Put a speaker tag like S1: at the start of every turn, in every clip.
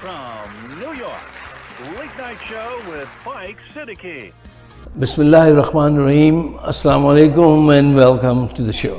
S1: from New York, Late Night Show with Mike Siddiqui.
S2: Bismillahirrahmanirrahim. Assalamu alaikum and welcome to the show.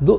S2: 2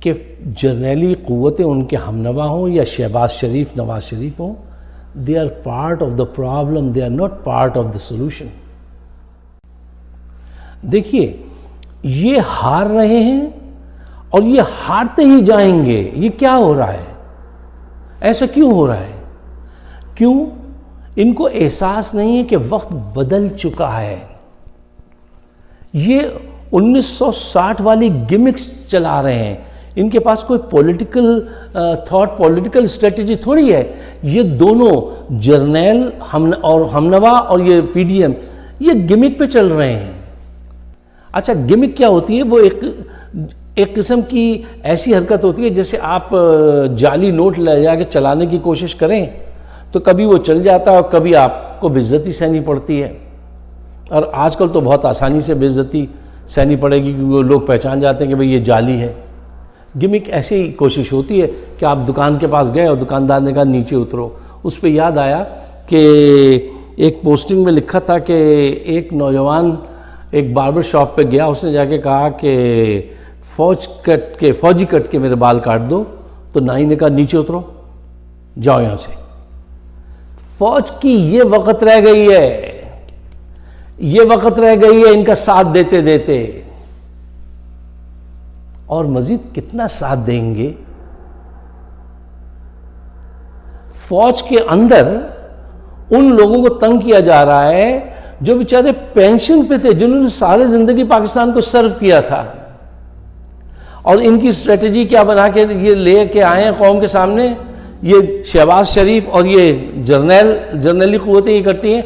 S2: کہ جرنیلی قوتیں ان کے ہمنوا ہوں یا شہباز شریف نواز شریف ہوں, they are part of the problem, they are not part of the solution. دیکھیے یہ ہار رہے ہیں اور یہ ہارتے ہی جائیں گے. یہ کیا ہو رہا ہے؟ ایسا کیوں ہو رہا ہے؟ کیوں؟ ان کو احساس نہیں ہے کہ وقت بدل چکا ہے. یہ 1960 والی گمکس چلا رہے ہیں. ان کے پاس کوئی پولیٹیکل تھاٹ, پولیٹیکل اسٹریٹجی تھوڑی ہے. یہ دونوں جرنیل اور ہمنوا اور یہ پی ڈی ایم یہ گمک پہ چل رہے ہیں. اچھا گمک کیا ہوتی ہے؟ وہ ایک قسم کی ایسی حرکت ہوتی ہے جیسے آپ جعلی نوٹ لے جا کے چلانے کی کوشش کریں تو کبھی وہ چل جاتا ہے اور کبھی آپ کو بے عزتی سہنی پڑتی ہے. اور آج کل تو بہت آسانی سے بے عزتی سہنی پڑے گی کیونکہ وہ لوگ پہچان جاتے ہیں کہ بھئی یہ جعلی ہے. گمک ایسی ہی کوشش ہوتی ہے کہ آپ دکان کے پاس گئے اور دکاندار نے کہا نیچے اترو. اس پہ یاد آیا کہ ایک پوسٹنگ میں لکھا تھا کہ ایک نوجوان ایک باربر شاپ پہ گیا, اس نے جا کے کہا کہ فوجی کٹ کے میرے بال کاٹ دو, تو نائی نے کہا نیچے اترو, جاؤ یہاں سے. فوج کی یہ وقت رہ گئی ہے, یہ وقت رہ گئی ہے ان کا ساتھ دیتے دیتے. اور مزید کتنا ساتھ دیں گے؟ فوج کے اندر ان لوگوں کو تنگ کیا جا رہا ہے جو بیچارے پینشن پہ تھے, جنہوں نے سارے زندگی پاکستان کو سرو کیا تھا, اور ان کی اسٹریٹجی کیا بنا کے یہ لے کے آئے ہیں قوم کے سامنے. یہ شہباز شریف اور یہ جرنیلی قوتیں یہ کرتی ہیں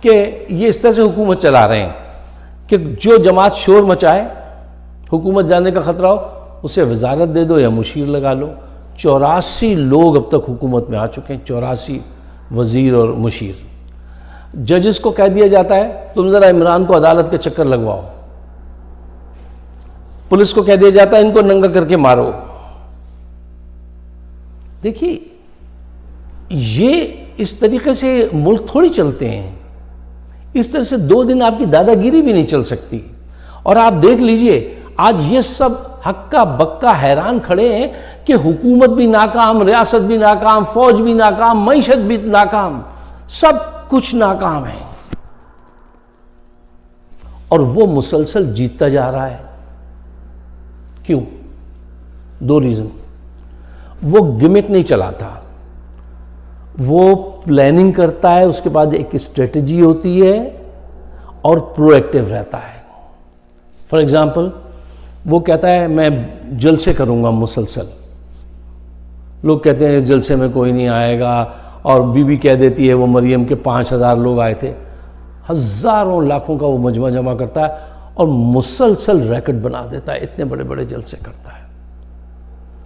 S2: کہ یہ اس طرح سے حکومت چلا رہے ہیں کہ جو جماعت شور مچائے, حکومت جانے کا خطرہ ہو, اسے وزارت دے دو یا مشیر لگا لو. 84 لوگ اب تک حکومت میں آ چکے ہیں, 84 وزیر اور مشیر. ججز کو کہہ دیا جاتا ہے تم ذرا عمران کو عدالت کے چکر لگواؤ. پولیس کو کہہ دیا جاتا ہے ان کو ننگا کر کے مارو. دیکھیے یہ اس طریقے سے ملک تھوڑی چلتے ہیں. اس طرح سے 2 دن آپ کی دادا گیری بھی نہیں چل سکتی. اور آپ دیکھ لیجئے آج یہ سب ہکا بکا حیران کھڑے ہیں کہ حکومت بھی ناکام, ریاست بھی ناکام, فوج بھی ناکام, معیشت بھی ناکام, سب کچھ ناکام ہے. اور وہ مسلسل جیتتا جا رہا ہے. کیوں؟ 2 ریزن. وہ گمک نہیں چلاتا, وہ پلاننگ کرتا ہے, اس کے بعد ایک اسٹریٹجی ہوتی ہے اور پرو ایکٹیو رہتا ہے. فار ایگزامپل وہ کہتا ہے میں جلسے کروں گا مسلسل. لوگ کہتے ہیں جلسے میں کوئی نہیں آئے گا, اور بی بی کہہ دیتی ہے وہ مریم کے 5000 لوگ آئے تھے. ہزاروں لاکھوں کا وہ مجمع جمع کرتا ہے اور مسلسل ریکٹ بنا دیتا ہے, اتنے بڑے بڑے جلسے کرتا ہے.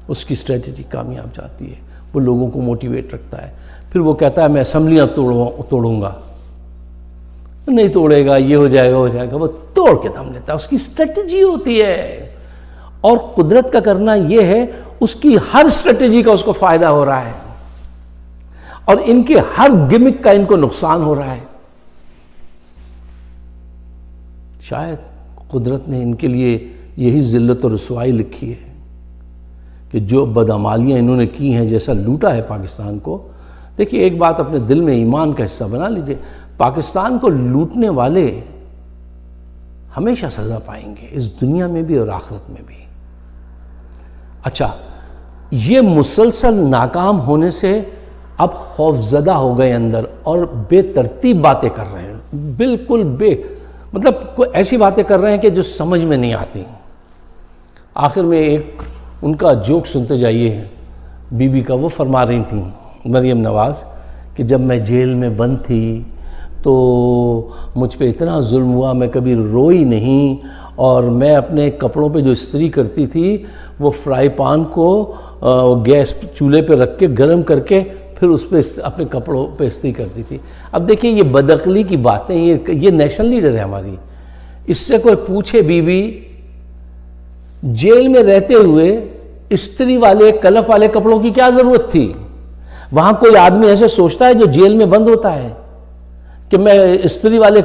S2: اس کی اسٹریٹجی کامیاب جاتی ہے, وہ لوگوں کو موٹیویٹ رکھتا ہے. پھر وہ کہتا ہے میں اسمبلیاں توڑوں گا, نہیں توڑے گا, یہ ہو جائے گا, وہ توڑ کے دم لیتا ہے. اس کی اسٹریٹجی ہوتی ہے. اور قدرت کا کرنا یہ ہے اس کی ہر اسٹریٹجی کا اس کو فائدہ ہو رہا ہے, اور ان کے ہر گمک کا ان کو نقصان ہو رہا ہے. شاید قدرت نے ان کے لیے یہی ذلت اور رسوائی لکھی ہے کہ جو بدعمالیاں انہوں نے کی ہیں, جیسا لوٹا ہے پاکستان کو. دیکھیے ایک بات اپنے دل میں ایمان کا حصہ بنا لیجئے, پاکستان کو لوٹنے والے ہمیشہ سزا پائیں گے, اس دنیا میں بھی اور آخرت میں بھی. اچھا یہ مسلسل ناکام ہونے سے اب خوف زدہ ہو گئے اندر, اور بے ترتیب باتیں کر رہے ہیں, بالکل مطلب کوئی ایسی باتیں کر رہے ہیں کہ جو سمجھ میں نہیں آتی. آخر میں ایک ان کا جوک سنتے جائیے بی بی کا. وہ فرما رہی تھیں مریم نواز کہ جب میں جیل میں بند تھی تو مجھ پہ اتنا ظلم ہوا, میں کبھی روئی نہیں, اور میں اپنے کپڑوں پہ جو استری کرتی تھی وہ فرائی پان کو گیس چولہے پہ رکھ کے گرم کر کے پھر اس پہ اپنے کپڑوں پہ استری کرتی تھی. اب دیکھیے یہ بدعقلی کی باتیں, یہ نیشنل لیڈر ہے ہماری. اس سے کوئی پوچھے بی بی جیل میں رہتے ہوئے استری والے کلف والے کپڑوں کی کیا ضرورت تھی؟ وہاں کوئی آدمی ایسے سوچتا ہے جو جیل میں بند ہوتا ہے کہ میں استری والے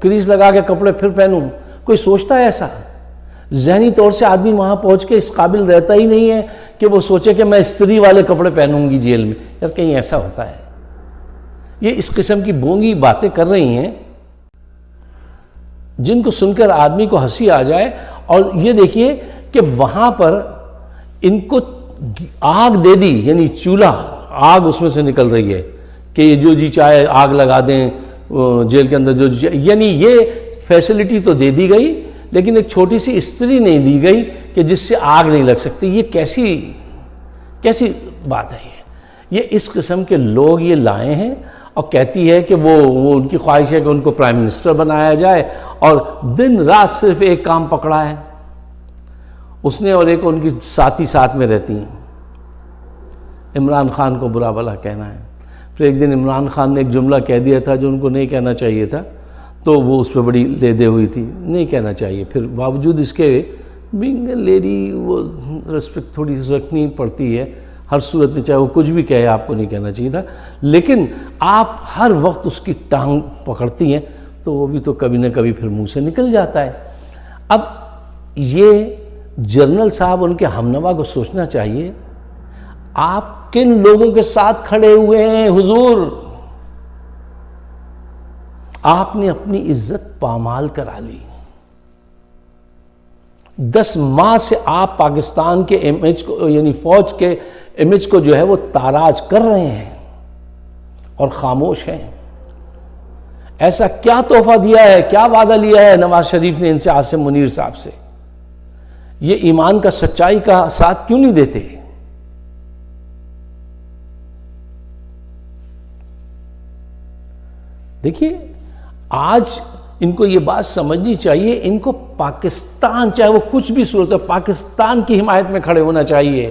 S2: کریز لگا کے کپڑے پھر پہنوں؟ کوئی سوچتا ہے ایسا؟ ذہنی طور سے آدمی وہاں پہنچ کے اس قابل رہتا ہی نہیں ہے کہ وہ سوچے کہ میں استری والے کپڑے پہنوں گی جیل میں. یار کہیں ایسا ہوتا ہے؟ یہ اس قسم کی بونگی باتیں کر رہی ہیں جن کو سن کر آدمی کو ہنسی آ جائے. اور یہ دیکھیے کہ وہاں پر ان کو آگ دے دی، یعنی چولہا، آگ اس میں سے نکل رہی ہے کہ یہ جو جی چاہے آگ لگا دیں جیل کے اندر، جو جی چاہے. یعنی یہ فیسلٹی تو دے دی گئی لیکن ایک چھوٹی سی استری نہیں دی گئی کہ جس سے آگ نہیں لگ سکتی. یہ کیسی بات ہے؟ یہ اس قسم کے لوگ یہ لائے ہیں اور کہتی ہے کہ وہ ان کی خواہش ہے کہ ان کو پرائم منسٹر بنایا جائے، اور دن رات صرف ایک کام پکڑا ہے اس نے، اور ایک ان کی ساتھی ساتھ میں رہتی ہیں، عمران خان کو برا بھلا کہنا ہے. پھر ایک دن عمران خان نے ایک جملہ کہہ دیا تھا جو ان کو نہیں کہنا چاہیے تھا، تو وہ اس پہ بڑی لے دے ہوئی تھی، نہیں کہنا چاہیے. پھر باوجود اس کے بینگ اے لیڈی وہ رسپیکٹ تھوڑی سی رکھنی پڑتی ہے ہر صورت میں، چاہے وہ کچھ بھی کہے آپ کو نہیں کہنا چاہیے تھا. لیکن آپ ہر وقت اس کی ٹانگ پکڑتی ہیں تو وہ بھی تو کبھی نہ کبھی پھر منہ سے نکل جاتا ہے. اب یہ جنرل صاحب ان کے ہمنوا کو سوچنا چاہیے، آپ کن لوگوں کے ساتھ کھڑے ہوئے ہیں حضور؟ آپ نے اپنی عزت پامال کرا لی. 10 ماہ سے آپ پاکستان کے امیج کو، یعنی فوج کے امیج کو جو ہے وہ تاراج کر رہے ہیں اور خاموش ہیں. ایسا کیا تحفہ دیا ہے، کیا وعدہ لیا ہے نواز شریف نے ان سے، عاصم منیر صاحب سے؟ یہ ایمان کا، سچائی کا ساتھ کیوں نہیں دیتے؟ دیکھیے آج ان کو یہ بات سمجھنی چاہیے، ان کو پاکستان، چاہے وہ کچھ بھی صورت ہے، پاکستان کی حمایت میں کھڑے ہونا چاہیے،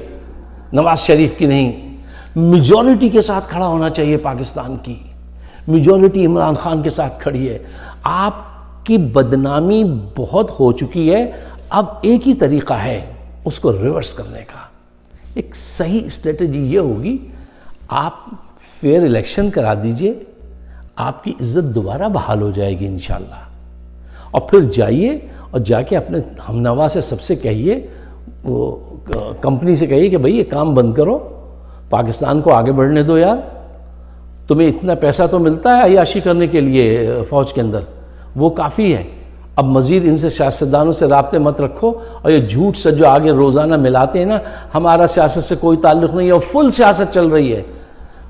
S2: نواز شریف کی نہیں. میجورٹی کے ساتھ کھڑا ہونا چاہیے. پاکستان کی میجورٹی عمران خان کے ساتھ کھڑی ہے. آپ کی بدنامی بہت ہو چکی ہے، اب ایک ہی طریقہ ہے اس کو ریورس کرنے کا. ایک صحیح اسٹریٹجی یہ ہوگی، آپ فیئر الیکشن کرا دیجئے، آپ کی عزت دوبارہ بحال ہو جائے گی انشاءاللہ. اور پھر جائیے اور جا کے اپنے ہمنوا سے سب سے کہیے، وہ کمپنی سے کہیے کہ بھئی یہ کام بند کرو، پاکستان کو آگے بڑھنے دو. یار تمہیں اتنا پیسہ تو ملتا ہے عیاشی کرنے کے لیے فوج کے اندر، وہ کافی ہے. اب مزید ان سے سیاستدانوں سے رابطے مت رکھو، اور یہ جھوٹ سے جو آگے روزانہ ملاتے ہیں نا، ہمارا سیاست سے کوئی تعلق نہیں ہے، اور فل سیاست چل رہی ہے.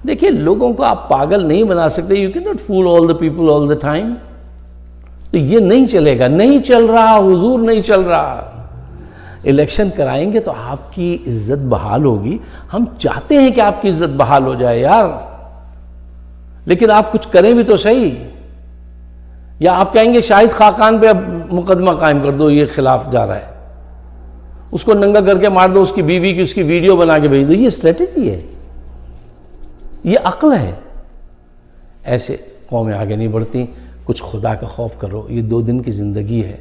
S2: دیکھیے لوگوں کو آپ پاگل نہیں بنا سکتے. You can not fool all the people all the time. تو یہ نہیں چلے گا، نہیں چل رہا حضور، نہیں چل رہا. الیکشن کرائیں گے تو آپ کی عزت بحال ہوگی. ہم چاہتے ہیں کہ آپ کی عزت بحال ہو جائے یار، لیکن آپ کچھ کریں بھی تو صحیح. یا آپ کہیں گے شاہد خاقان پہ اب مقدمہ قائم کر دو، یہ خلاف جا رہا ہے، اس کو ننگا کر کے مار دو، اس کی بیوی کی اس کی ویڈیو بنا کے بھیج دو. یہ اسٹریٹجی ہے، یہ عقل ہے. ایسے قومیں آگے نہیں بڑھتی. کچھ خدا کا خوف کرو. یہ 2 دن کی زندگی ہے.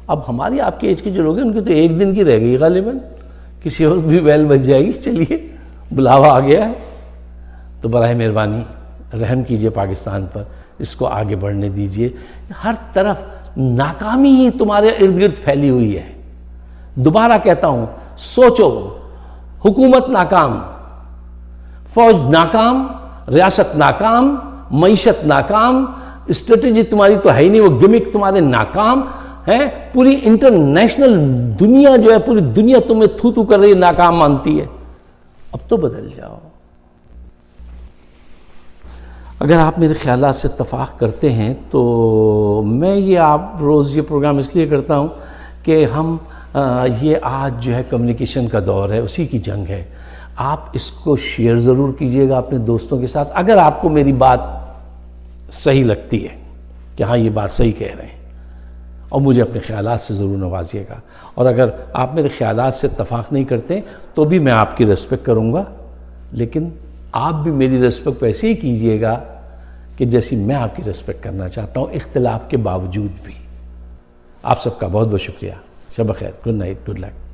S2: اب ہماری آپ کے ایج کے جو لوگ ہیں ان کی تو 1 دن کی رہ گئی غالباً، کسی اور بھی بیل بچ جائے گی. چلیے بلاوا آ گیا ہے تو براہ مہربانی رحم کیجئے پاکستان پر، اس کو آگے بڑھنے دیجئے. ہر طرف ناکامی ہی تمہارے ارد گرد پھیلی ہوئی ہے. دوبارہ کہتا ہوں، سوچو، حکومت ناکام، فوج ناکام، ریاست ناکام، معیشت ناکام، اسٹریٹجی تمہاری تو ہے ہی نہیں، وہ گمک تمہارے ناکام ہیں. پوری انٹرنیشنل دنیا جو ہے، پوری دنیا تمہیں تھو تھو کر رہی ہے، ناکام مانتی ہے. اب تو بدل جاؤ. اگر آپ میرے خیالات سے اتفاق کرتے ہیں تو میں یہ آپ روز یہ پروگرام اس لیے کرتا ہوں کہ ہم یہ آج جو ہے کمیونیکیشن کا دور ہے، اسی کی جنگ ہے. آپ اس کو شیئر ضرور کیجئے گا اپنے دوستوں کے ساتھ اگر آپ کو میری بات صحیح لگتی ہے کہ ہاں یہ بات صحیح کہہ رہے ہیں، اور مجھے اپنے خیالات سے ضرور نوازیے گا. اور اگر آپ میرے خیالات سے اتفاق نہیں کرتے تو بھی میں آپ کی ریسپیکٹ کروں گا، لیکن آپ بھی میری ریسپیکٹ ویسے ہی کیجئے گا کہ جیسی میں آپ کی ریسپیکٹ کرنا چاہتا ہوں، اختلاف کے باوجود بھی. آپ سب کا بہت بہت شکریہ. شب بخیر. Good night. Good luck.